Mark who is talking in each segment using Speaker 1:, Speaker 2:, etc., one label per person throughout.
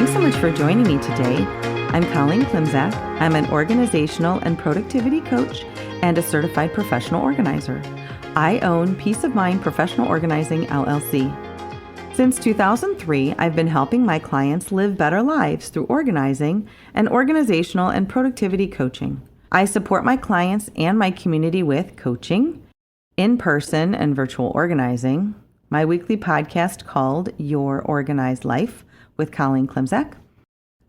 Speaker 1: Thanks so much for joining me today. I'm Colleen Klimczak. I'm an organizational and productivity coach and a certified professional organizer. I own Peace of Mind Professional Organizing, LLC. Since 2003, I've been helping my clients live better lives through organizing and organizational and productivity coaching. I support my clients and my community with coaching, in-person and virtual organizing, my weekly podcast called Your Organized Life with Colleen Klimczak,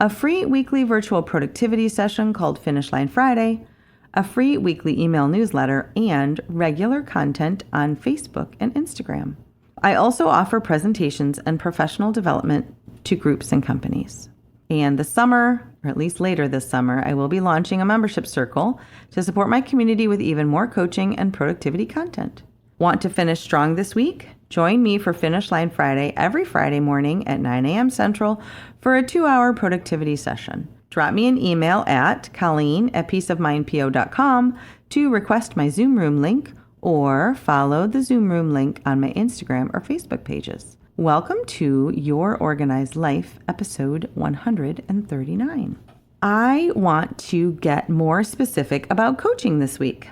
Speaker 1: a free weekly virtual productivity session called Finish Line Friday, a free weekly email newsletter, and regular content on Facebook and Instagram. I also offer presentations and professional development to groups and companies. And this summer, or at least later this summer, I will be launching a membership circle to support my community with even more coaching and productivity content. Want to finish strong this week? Join me for Finish Line Friday every Friday morning at 9 a.m. Central for a 2-hour productivity session. Drop me an email at colleen@peaceofmindpo.com to request my Zoom room link or follow the Zoom room link on my Instagram or Facebook pages. Welcome to Your Organized Life, episode 139. I want to get more specific about coaching this week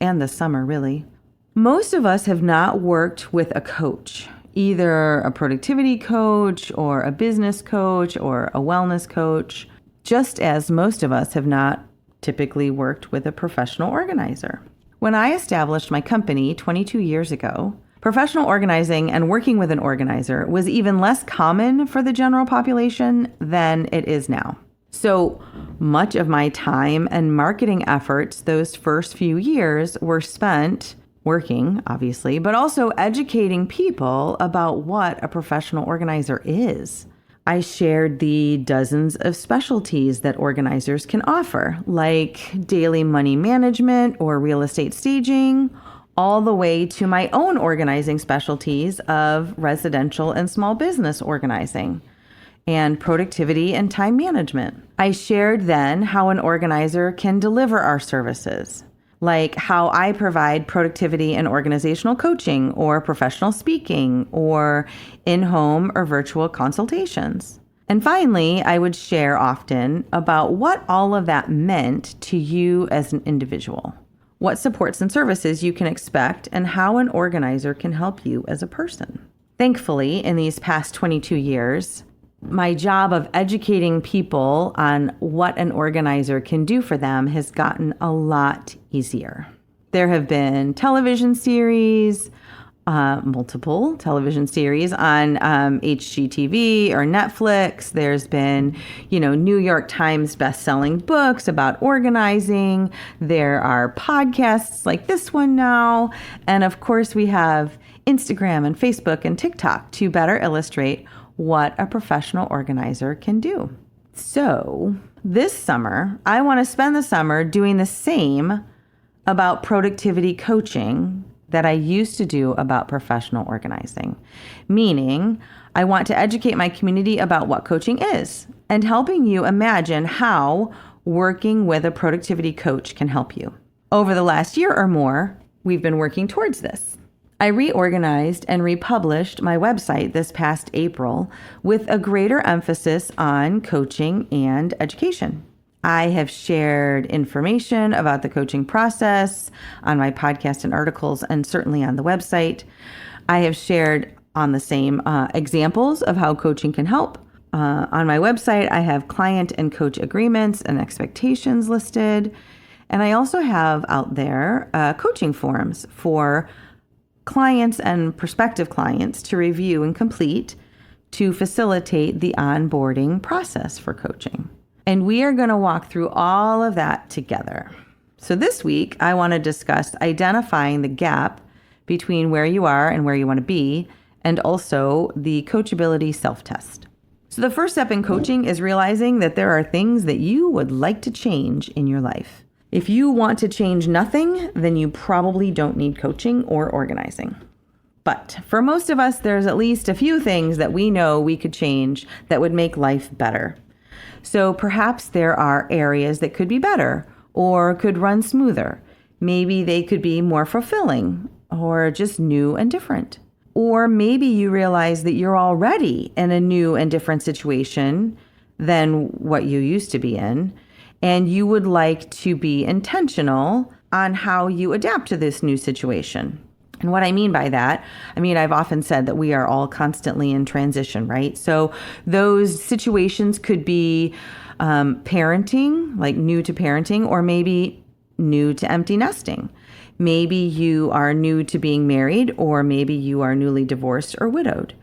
Speaker 1: and this summer, really. Most of us have not worked with a coach, either a productivity coach or a business coach or a wellness coach, just as most of us have not typically worked with a professional organizer. When I established my company 22 years ago, professional organizing and working with an organizer was even less common for the general population than it is now. So much of my time and marketing efforts those first few years were spent working, obviously, but also educating people about what a professional organizer is. I shared the dozens of specialties that organizers can offer, like daily money management or real estate staging, all the way to my own organizing specialties of residential and small business organizing and productivity and time management. I shared then how an organizer can deliver our services, like how I provide productivity and organizational coaching or professional speaking or in-home or virtual consultations. And finally, I would share often about what all of that meant to you as an individual, what supports and services you can expect, and how an organizer can help you as a person. Thankfully, in these past 22 years, my job of educating people on what an organizer can do for them has gotten a lot easier. There have been television series, multiple television series on HGTV or Netflix. There's been, New York Times best-selling books about organizing. There are podcasts like this one now. And of course, we have Instagram and Facebook and TikTok to better illustrate what a professional organizer can do. So this summer, I want to spend the summer doing the same about productivity coaching that I used to do about professional organizing. Meaning, I want to educate my community about what coaching is and helping you imagine how working with a productivity coach can help you. Over the last year or more, we've been working towards this. I reorganized and republished my website this past April with a greater emphasis on coaching and education. I have shared information about the coaching process on my podcast and articles, and certainly on the website. I have shared on the same examples of how coaching can help. On my website, I have client and coach agreements and expectations listed. And I also have out there coaching forms for clients and prospective clients to review and complete to facilitate the onboarding process for coaching. And we are going to walk through all of that together. So this week, I want to discuss identifying the gap between where you are and where you want to be, and also the coachability self-test. So the first step in coaching is realizing that there are things that you would like to change in your life. If you want to change nothing, then you probably don't need coaching or organizing. But for most of us, there's at least a few things that we know we could change that would make life better. So perhaps there are areas that could be better or could run smoother. Maybe they could be more fulfilling or just new and different. Or maybe you realize that you're already in a new and different situation than what you used to be in, and you would like to be intentional on how you adapt to this new situation. And what I mean by that, I've often said that we are all constantly in transition, right? So those situations could be parenting, like new to parenting, or maybe new to empty nesting. Maybe you are new to being married, or maybe you are newly divorced or widowed.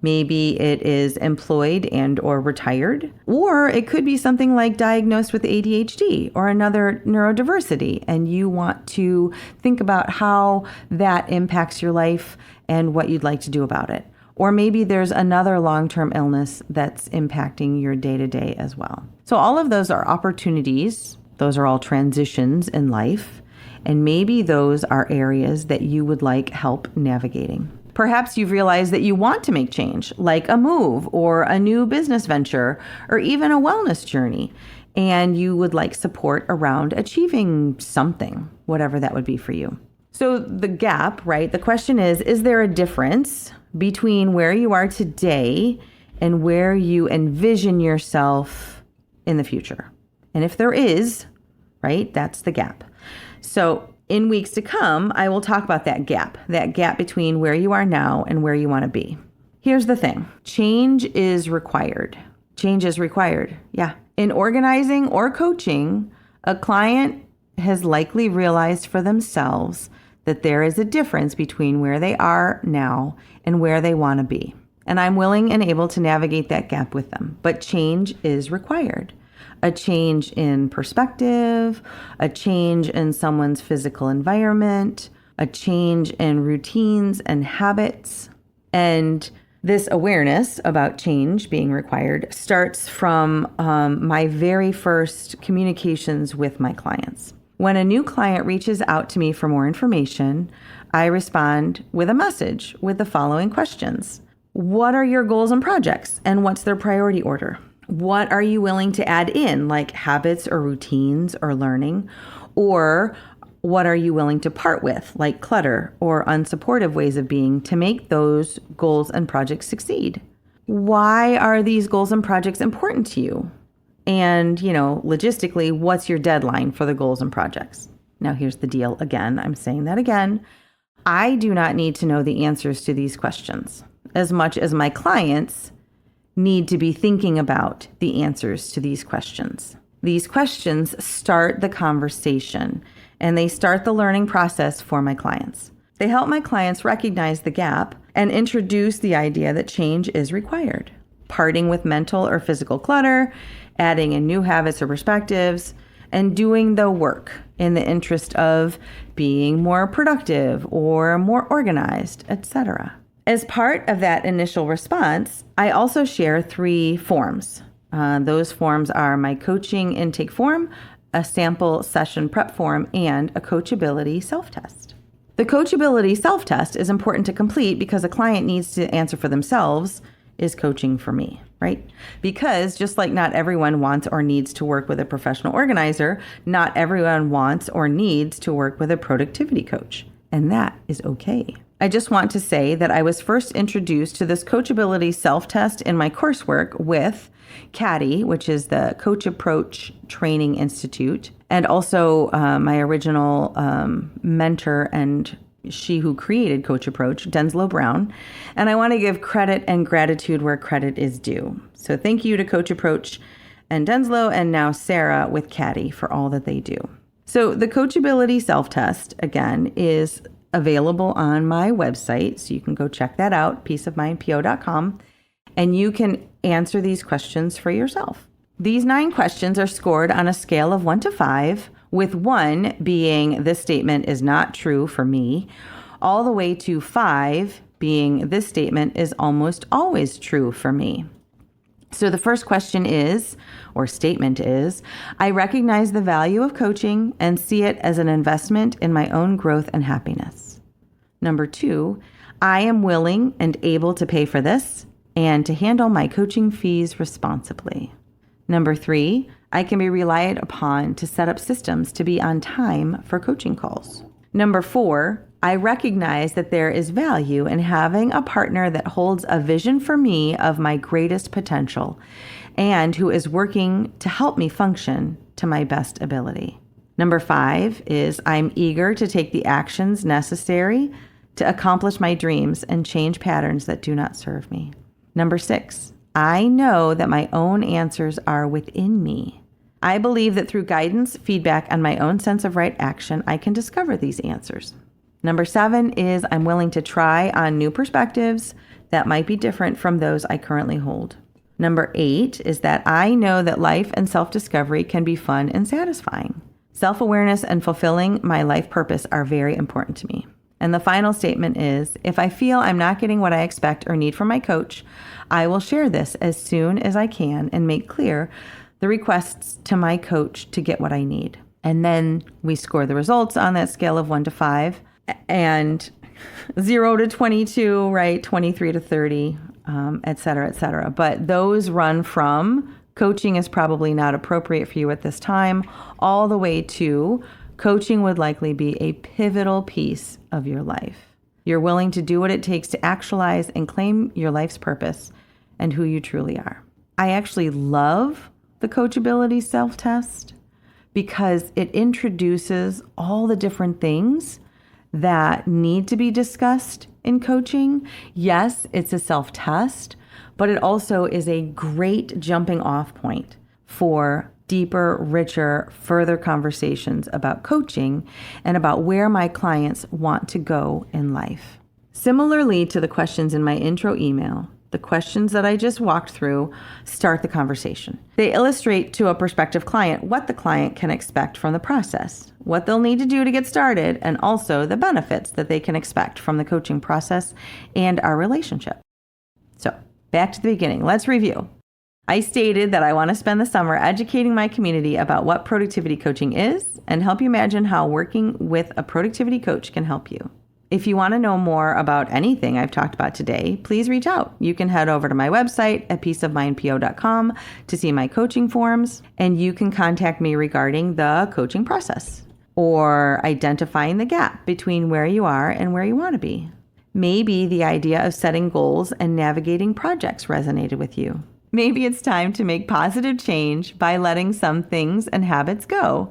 Speaker 1: Maybe it is employed and or retired, or it could be something like diagnosed with ADHD or another neurodiversity, and you want to think about how that impacts your life and what you'd like to do about it. Or maybe there's another long-term illness that's impacting your day-to-day as well. So all of those are opportunities. Those are all transitions in life, and maybe those are areas that you would like help navigating. Perhaps you've realized that you want to make change, like a move or a new business venture or even a wellness journey, and you would like support around achieving something, whatever that would be for you. So the gap, right? The question is there a difference between where you are today and where you envision yourself in the future? And if there is, right, that's the gap. So in weeks to come, I will talk about that gap between where you are now and where you want to be. Here's the thing. Change is required. Change is required. Yeah. In organizing or coaching, a client has likely realized for themselves that there is a difference between where they are now and where they want to be. And I'm willing and able to navigate that gap with them. But change is required. A change in perspective, a change in someone's physical environment, a change in routines and habits. And this awareness about change being required starts from my very first communications with my clients. When a new client reaches out to me for more information, I respond with a message with the following questions. What are your goals and projects, and what's their priority order? What are you willing to add in, like habits or routines or learning? Or what are you willing to part with, like clutter or unsupportive ways of being, to make those goals and projects succeed? Why are these goals and projects important to you? And, logistically, what's your deadline for the goals and projects? Now, here's the deal again. I'm saying that again. I do not need to know the answers to these questions as much as my clients need to be thinking about the answers to these questions. These questions start the conversation, and they start the learning process for my clients. They help my clients recognize the gap and introduce the idea that change is required. Parting with mental or physical clutter, adding in new habits or perspectives, and doing the work in the interest of being more productive or more organized, etc. As part of that initial response, I also share 3 forms. Those forms are my coaching intake form, a sample session prep form, and a coachability self-test. The coachability self-test is important to complete because a client needs to answer for themselves, is coaching for me, right? Because just like not everyone wants or needs to work with a professional organizer, not everyone wants or needs to work with a productivity coach. And that is okay. I just want to say that I was first introduced to this coachability self-test in my coursework with CATI, which is the Coach Approach Training Institute, and also my original mentor and she who created Coach Approach, Denslow Brown. And I want to give credit and gratitude where credit is due. So thank you to Coach Approach and Denslow, and now Sarah with CATI, for all that they do. So the coachability self-test, again, is available on my website, so you can go check that out, peaceofmindpo.com, and you can answer these questions for yourself. These 9 questions are scored on a scale of 1 to 5, with 1 being this statement is not true for me, all the way to 5 being this statement is almost always true for me. So the first question is, or statement is, I recognize the value of coaching and see it as an investment in my own growth and happiness. Number 2, I am willing and able to pay for this and to handle my coaching fees responsibly. Number 3, I can be relied upon to set up systems to be on time for coaching calls. Number 4, I recognize that there is value in having a partner that holds a vision for me of my greatest potential and who is working to help me function to my best ability. Number 5 is I'm eager to take the actions necessary to accomplish my dreams and change patterns that do not serve me. Number 6, I know that my own answers are within me. I believe that through guidance, feedback, and my own sense of right action, I can discover these answers. Number 7 is I'm willing to try on new perspectives that might be different from those I currently hold. Number 8 is that I know that life and self-discovery can be fun and satisfying. Self-awareness and fulfilling my life purpose are very important to me. And the final statement is, if I feel I'm not getting what I expect or need from my coach, I will share this as soon as I can and make clear the requests to my coach to get what I need. And then we score the results on that scale of 1 to 5 and 0 to 22, right? 23 to 30, et cetera, et cetera. But those run from coaching is probably not appropriate for you at this time, all the way to coaching would likely be a pivotal piece of your life. You're willing to do what it takes to actualize and claim your life's purpose and who you truly are. I actually love the coachability self-test because it introduces all the different things that need to be discussed in coaching. Yes, it's a self-test, but it also is a great jumping off point for deeper, richer, further conversations about coaching and about where my clients want to go in life. Similarly to the questions in my intro email, the questions that I just walked through start the conversation. They illustrate to a prospective client what the client can expect from the process, what they'll need to do to get started, and also the benefits that they can expect from the coaching process and our relationship. So, back to the beginning. Let's review. I stated that I want to spend the summer educating my community about what productivity coaching is and help you imagine how working with a productivity coach can help you. If you want to know more about anything I've talked about today, please reach out. You can head over to my website at peaceofmindpo.com to see my coaching forms, and you can contact me regarding the coaching process or identifying the gap between where you are and where you want to be. Maybe the idea of setting goals and navigating projects resonated with you. Maybe it's time to make positive change by letting some things and habits go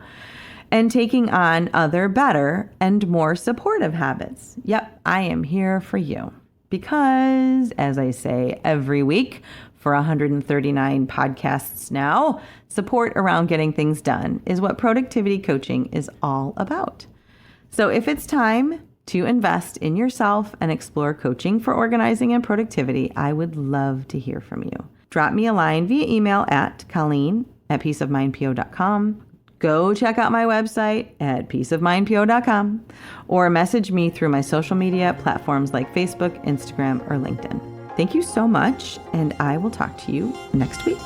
Speaker 1: and taking on other better and more supportive habits. Yep, I am here for you because, as I say every week for 139 podcasts now, support around getting things done is what productivity coaching is all about. So if it's time to invest in yourself and explore coaching for organizing and productivity, I would love to hear from you. Drop me a line via email at Colleen@peaceofmindpo.com. Go check out my website at peaceofmindpo.com or message me through my social media platforms like Facebook, Instagram, or LinkedIn. Thank you so much, and I will talk to you next week.